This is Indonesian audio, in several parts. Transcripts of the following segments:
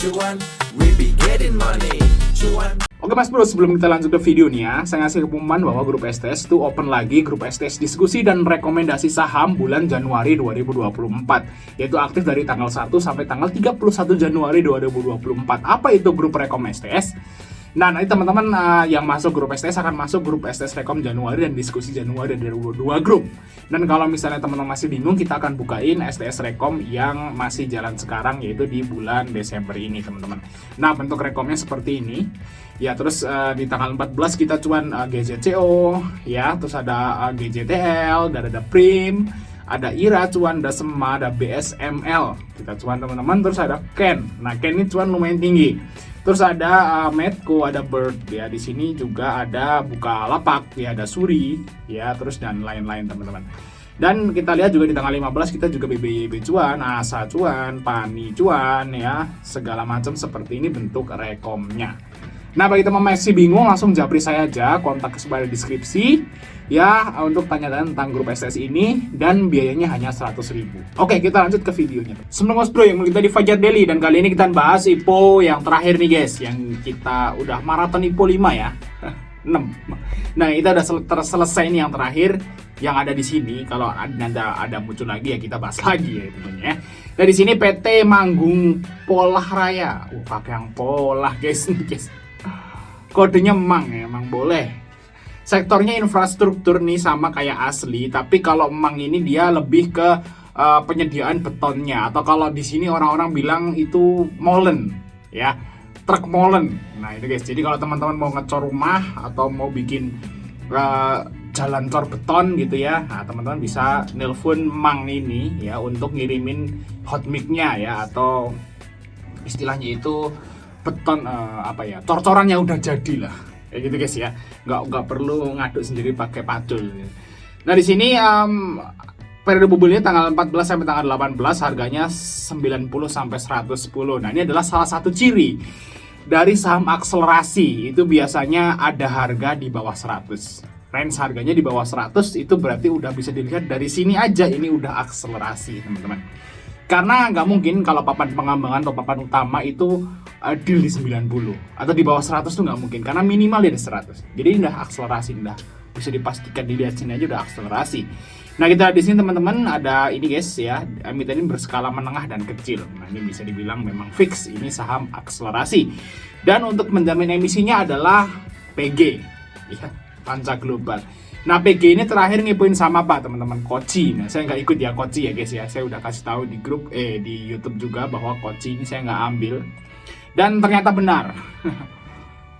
cuan, we be getting money, cuan. Oke Mas Bro, sebelum kita lanjut ke video nih ya, saya ngasih pengumuman bahwa grup STS itu open lagi, grup STS diskusi dan rekomendasi saham bulan Januari 2024, yaitu aktif dari tanggal 1 sampai tanggal 31 Januari 2024. Apa itu grup rekom STS? Nah, nanti teman-teman yang masuk grup STS akan masuk grup STS Rekom Januari dan diskusi Januari dari dua grup. Dan kalau misalnya teman-teman masih bingung, kita akan bukain STS Rekom yang masih jalan sekarang, yaitu di bulan Desember ini, teman-teman. Nah, bentuk rekomnya seperti ini. Ya, terus di tanggal 14 kita cuan GJCO, ya, terus ada GJTL, dan ada Prim, ada IRA cuan, ada SEMA, ada BSML. Kita cuan teman-teman, terus ada Ken. Nah, Ken ini cuan lumayan tinggi. Terus ada Medco, ada Bird, ya di sini juga ada Bukalapak, ya ada Suri, ya terus dan lain-lain teman-teman. Dan kita lihat juga di tanggal 15 kita juga BBYB cuan, ASA cuan, PANI cuan, ya segala macam seperti ini bentuk rekomnya. Nah, bagi teman-teman masih bingung, langsung japri saya aja, kontak sebelah deskripsi ya untuk tanya-tanya tentang grup STS ini, dan biayanya hanya 100.000. Oke, kita lanjut ke videonya. Sebelum Mas Bro, yang kita di Fajar Daily, dan kali ini kita bahas IPO yang terakhir nih guys, yang kita udah maraton IPO 5 ya. 6. Nah, kita udah selesai nih yang terakhir yang ada di sini. Kalau ada muncul lagi ya kita bahas lagi ya tentunya. Nah, di sini PT Manggung Polah Raya. Pakai yang polah guys. Kodenya Mang ya, Mang boleh. Sektornya infrastruktur nih sama kayak asli, tapi kalau Mang ini dia lebih ke penyediaan betonnya, atau kalau di sini orang-orang bilang itu molen ya, truk molen. Nah itu guys, jadi kalau teman-teman mau ngecor rumah atau mau bikin jalan cor beton gitu ya, nah teman-teman bisa nelpon Mang ini ya untuk ngirimin hot mic-nya ya, atau istilahnya itu beton cor-corannya udah jadi lah kayak gitu guys ya, nggak perlu ngaduk sendiri pakai pacul. Nah di sini periode bubulnya tanggal 14 sampai tanggal 18, harganya 90 sampai 110. Nah ini adalah salah satu ciri dari saham akselerasi, itu biasanya ada harga di bawah 100. Range harganya di bawah 100 itu berarti udah bisa dilihat dari sini aja ini udah akselerasi teman-teman. Karena nggak mungkin kalau papan pengembangan atau papan utama itu deal di 90 atau di bawah 100 tuh nggak mungkin, karena minimal di 100. Jadi udah akselerasi, udah bisa dipastikan dilihat sini aja udah akselerasi. Nah kita di sini teman-teman ada ini guys ya, emiten ini berskala menengah dan kecil. Nah ini bisa dibilang memang fix ini saham akselerasi. Dan untuk menjamin emisinya adalah PG, ya Panca Global. Nah PG ini terakhir ngipuin sama apa teman-teman? Koci. Nah saya nggak ikut ya Koci ya guys ya. Saya udah kasih tahu di grup di YouTube juga bahwa Koci ini saya nggak ambil. Dan ternyata benar.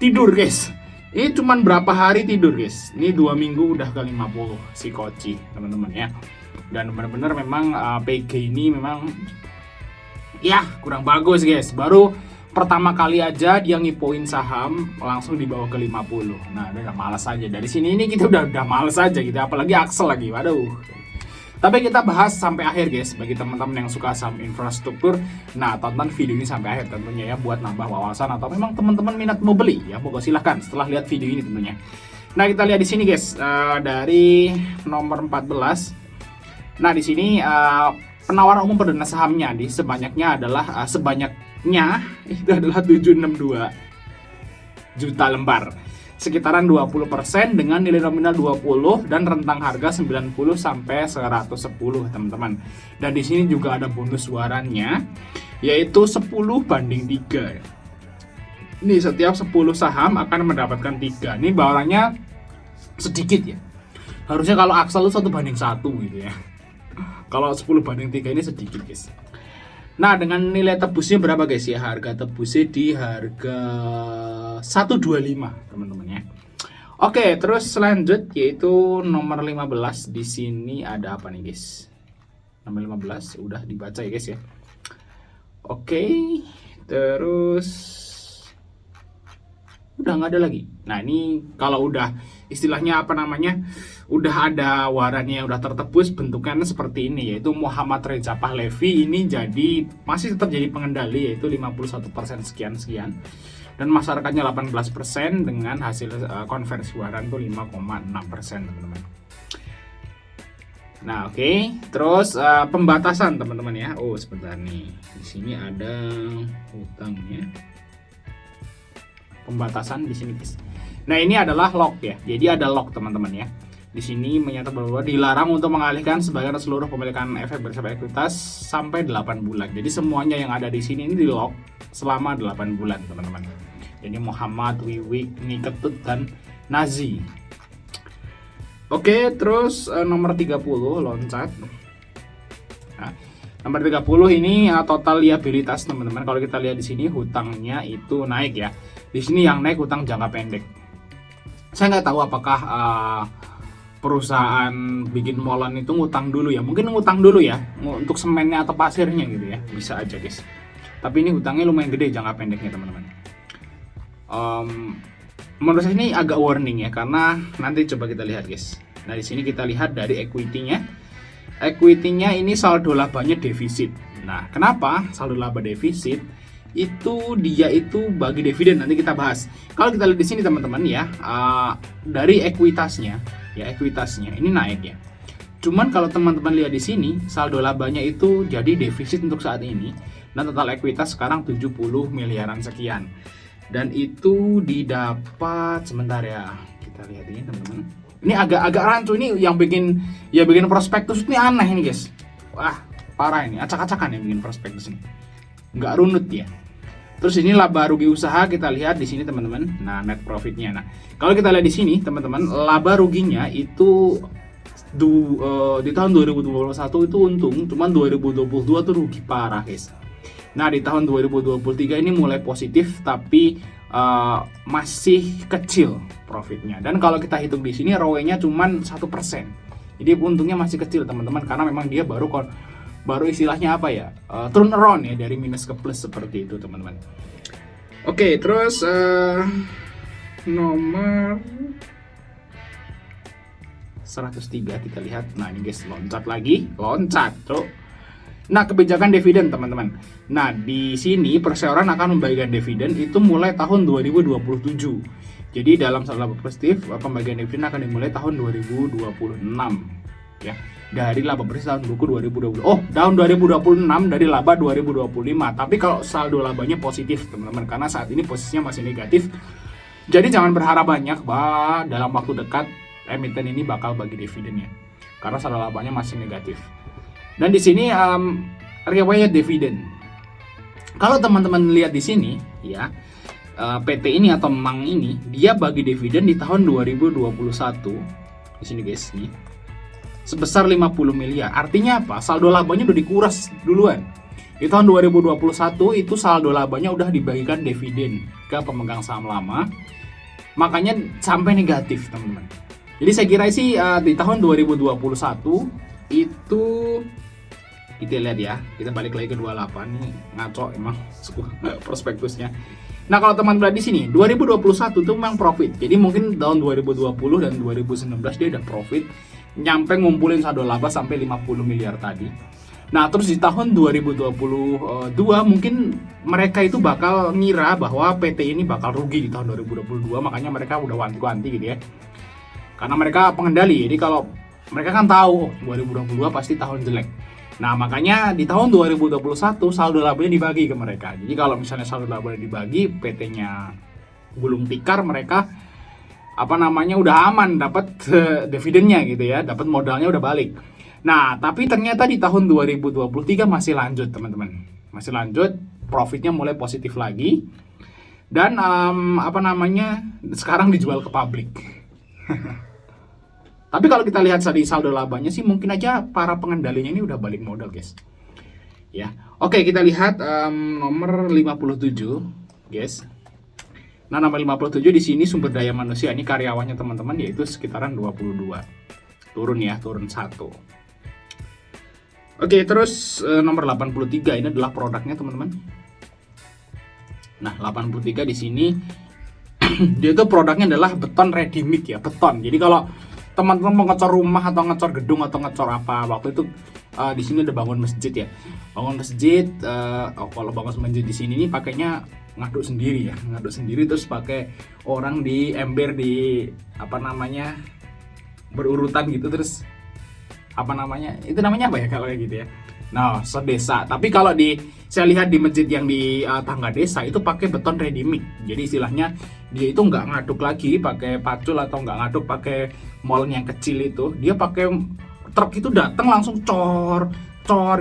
Tidur guys. Ini cuman berapa hari tidur guys. Ini 2 minggu udah ke 50 si Koci teman-teman ya. Dan benar-benar memang PG ini memang ya kurang bagus guys. Baru pertama kali aja dia ngipoin saham langsung dibawa ke 50. Nah, udah malas aja. Dari sini ini kita udah malas aja gitu, apalagi Axel lagi. Waduh. Tapi kita bahas sampai akhir guys, bagi teman-teman yang suka saham infrastruktur. Nah, tonton video ini sampai akhir tentunya ya, buat nambah wawasan atau memang teman-teman minat mau beli ya, pokoknya silahkan setelah lihat video ini tentunya. Nah, kita lihat di sini guys, dari nomor 14. Nah, di sini penawaran umum perdana sahamnya di sebanyaknya adalah sebanyaknya itu adalah 762 juta lembar, sekitaran 20% dengan nilai nominal 20 dan rentang harga 90 sampai 110 teman-teman. Dan di sini juga ada bonus warannya yaitu 10/3. Ini setiap 10 saham akan mendapatkan 3. Ini barangnya sedikit ya. Harusnya kalau Axel itu 1/1 gitu ya. Kalau 10/3 ini sedikit guys. Nah dengan nilai tebusnya berapa guys ya? Harga tebusnya di harga 125 teman-teman ya. Oke, terus selanjut yaitu nomor 15. Di sini ada apa nih guys? Nomor 15 udah dibaca ya guys ya. Oke, terus udah nggak ada lagi. Nah ini kalau udah istilahnya apa namanya, udah ada warannya, udah tertebus, bentuknya seperti ini, yaitu Muhammad Reza Pahlavi ini jadi masih tetap jadi pengendali, yaitu 51% sekian-sekian, dan masyarakatnya 18% dengan hasil konversi waran tuh 5,6% teman-teman. Nah, oke. Terus pembatasan teman-teman ya. Oh, sebentar nih. Di sini ada hutangnya. Pembatasan di sini, guys. Nah, ini adalah lock ya. Jadi ada lock teman-teman ya. Di sini menyatakan bahwa dilarang untuk mengalihkan sebagian seluruh pemilikan efek bersama ekuitas sampai 8 bulan. Jadi semuanya yang ada di sini ini di lock selama 8 bulan, teman-teman. Jadi Muhammad, Wiwi, Niketut, dan Nazi. Oke, terus nomor 30 loncat. Nah, nomor 30 ini total liabilitas, teman-teman. Kalau kita lihat di sini hutangnya itu naik ya. Di sini yang naik hutang jangka pendek. Saya nggak tahu apakah perusahaan bikin molan itu ngutang dulu ya. Mungkin ngutang dulu ya untuk semennya atau pasirnya gitu ya. Bisa aja, guys. Tapi ini hutangnya lumayan gede jangka pendeknya, teman-teman. Menurut saya ini agak warning ya, karena nanti coba kita lihat, guys. Nah, di sini kita lihat dari equity-nya. Equity-nya ini saldo labanya defisit. Nah, kenapa saldo laba defisit? Itu dia itu bagi dividen, nanti kita bahas. Kalau kita lihat di sini teman-teman ya, dari ekuitasnya ini naik ya. Cuman kalau teman-teman lihat di sini, saldo labanya itu jadi defisit untuk saat ini. Dan total ekuitas sekarang 70 miliaran sekian. Dan itu didapat sebentar ya, kita lihat ini teman-teman. Ini agak rancu, ini yang bikin prospektus ini aneh ini, guys. Wah, parah ini, acak-acakan yang bikin prospektus ini, nggak runut ya. Terus ini laba rugi usaha kita lihat di sini teman-teman. Nah, net profitnya. Nah, kalau kita lihat di sini teman-teman, laba ruginya itu di tahun 2021 itu untung, cuman 2022 tuh rugi parah, guys. Nah, di tahun 2023 ini mulai positif tapi masih kecil profitnya. Dan kalau kita hitung di sini ROE-nya cuman 1%. Jadi untungnya masih kecil, teman-teman, karena memang dia baru istilahnya apa ya? Turn around ya, dari minus ke plus seperti itu, teman-teman. Oke, terus nomor 103 kita lihat. Nah, ini guys, loncat, tuh. Nah, kebijakan dividen, teman-teman. Nah, di sini perseroan akan membagikan dividen itu mulai tahun 2027. Jadi dalam saldo laba positif, pembagian dividen akan dimulai tahun 2026 ya. Dari laba bersih tahun buku 2020. Oh, tahun 2026 dari laba 2025. Tapi kalau saldo labanya positif, teman-teman, karena saat ini posisinya masih negatif. Jadi jangan berharap banyak bahwa dalam waktu dekat emiten ini bakal bagi dividennya. Karena saldo labanya masih negatif. Dan di sini riwayat dividen. Kalau teman-teman lihat di sini ya, PT ini atau Mang ini dia bagi dividen di tahun 2021. Di sini guys nih. Sebesar 50 miliar. Artinya apa? Saldo labanya udah dikuras duluan. Di tahun 2021 itu saldo labanya udah dibagikan dividen ke pemegang saham lama. Makanya sampai negatif, teman-teman. Jadi saya kira sih di tahun 2021 itu kita lihat ya, kita balik lagi ke 28 nih, ngaco emang prospektusnya. Nah, kalau teman-teman di sini 2021 tuh memang profit. Jadi mungkin tahun 2020 dan 2019 dia udah profit, nyampe ngumpulin saldo laba sampai 50 miliar tadi. Nah, terus di tahun 2022 mungkin mereka itu bakal ngira bahwa PT ini bakal rugi di tahun 2022, makanya mereka udah wanti-wanti gitu ya. Karena mereka pengendali, jadi kalau mereka kan tahu 2022 pasti tahun jelek. Nah, makanya di tahun 2021 saldo labanya dibagi ke mereka. Jadi kalau misalnya saldo labanya dibagi, PT-nya gulung tikar, mereka udah aman dapat dividennya gitu ya, dapat modalnya udah balik. Nah, tapi ternyata di tahun 2023 masih lanjut, teman-teman. Masih lanjut, profitnya mulai positif lagi. Dan sekarang dijual ke publik. Tapi kalau kita lihat tadi saldo labanya sih mungkin aja para pengendalinya ini udah balik modal, guys. Ya. Oke, kita lihat nomor 57, guys. Nah, nomor 57 di sini sumber daya manusia, ini karyawannya teman-teman yaitu sekitaran 22. Turun 1. Oke, terus nomor 83 ini adalah produknya, teman-teman. Nah, 83 di sini dia itu produknya adalah beton ready mix ya, beton. Jadi kalau teman-teman mau ngecor rumah atau ngecor gedung atau ngecor apa, waktu itu di sini ada bangun masjid ya. Bangun masjid, kalau bangun masjid di sini nih pakainya ngaduk sendiri ya, terus pakai orang di ember di berurutan gitu, terus apa namanya? Itu namanya apa ya kalau kayak gitu ya? Nah, sedesa. Tapi kalau saya lihat di masjid yang di tangga desa itu pakai beton ready mix. Jadi istilahnya dia itu nggak ngaduk lagi pakai pacul atau nggak ngaduk pakai molen yang kecil itu. Dia pakai truk itu datang langsung cor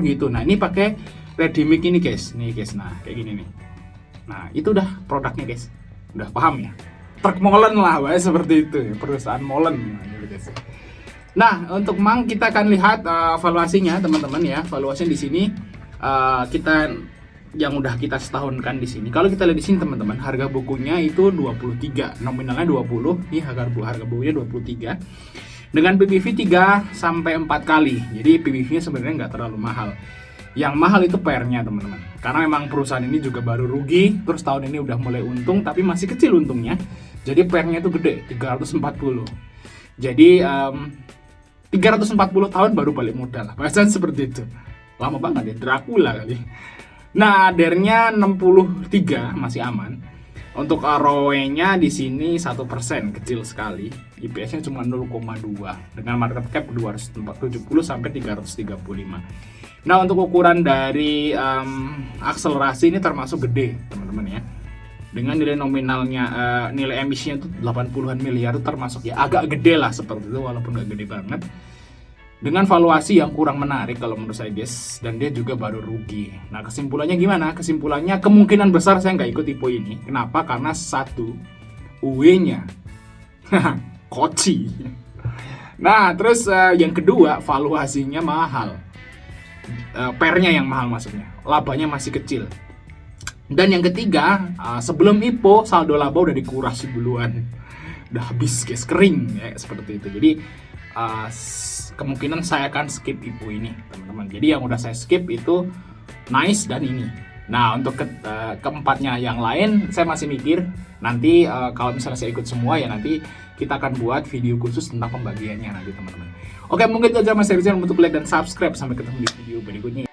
gitu. Nah, ini pakai ready mix ini guys. Nih guys, nah kayak gini nih. Nah, itu udah produknya guys. Udah paham ya? Truk molen lah, seperti itu. Perusahaan molen gitu guys. Nah, untuk Mang kita akan lihat valuasinya teman-teman ya. Valuasinya di sini kita yang udah kita setahunkan di sini. Kalau kita lihat di sini teman-teman, harga bukunya itu 23, nominalnya 20. Ini harga bukunya 23. Dengan PBV 3 sampai 4 kali. Jadi PBV-nya sebenarnya nggak terlalu mahal. Yang mahal itu PR-nya teman-teman. Karena memang perusahaan ini juga baru rugi, terus tahun ini udah mulai untung tapi masih kecil untungnya. Jadi PR-nya itu gede, 340. Jadi 340 tahun baru balik modal. Bahasanya seperti itu. Lama banget ya, Dracula kali. Nah, DER-nya 63 masih aman. Untuk ROE-nya di sini 1%, kecil sekali. IPS-nya cuma 0,2 dengan market cap 270 sampai 335. Nah, untuk ukuran dari akselerasi ini termasuk gede, teman-teman ya. Dengan nilai nominalnya, nilai emisinya itu 80-an miliar, itu termasuk ya agak gede lah seperti itu, walaupun gak gede banget. Dengan valuasi yang kurang menarik kalau menurut saya guys, dan dia juga baru rugi. Nah, kesimpulannya gimana? Kesimpulannya kemungkinan besar saya nggak ikut tipe ini. Kenapa? Karena satu, UE-nya koci. Nah, terus yang kedua, valuasinya mahal. PR-nya yang mahal maksudnya. Labanya masih kecil. Dan yang ketiga, sebelum IPO saldo laba udah dikuras duluan, udah habis guys, kering ya seperti itu. Jadi kemungkinan saya akan skip IPO ini teman-teman. Jadi yang udah saya skip itu Nice dan ini. Nah, untuk keempatnya yang lain saya masih mikir. Nanti kalau misalnya saya ikut semua ya nanti kita akan buat video khusus tentang pembagiannya nanti teman-teman. Oke, mungkin itu aja Mas Rizal untuk like dan subscribe. Sampai ketemu di video berikutnya.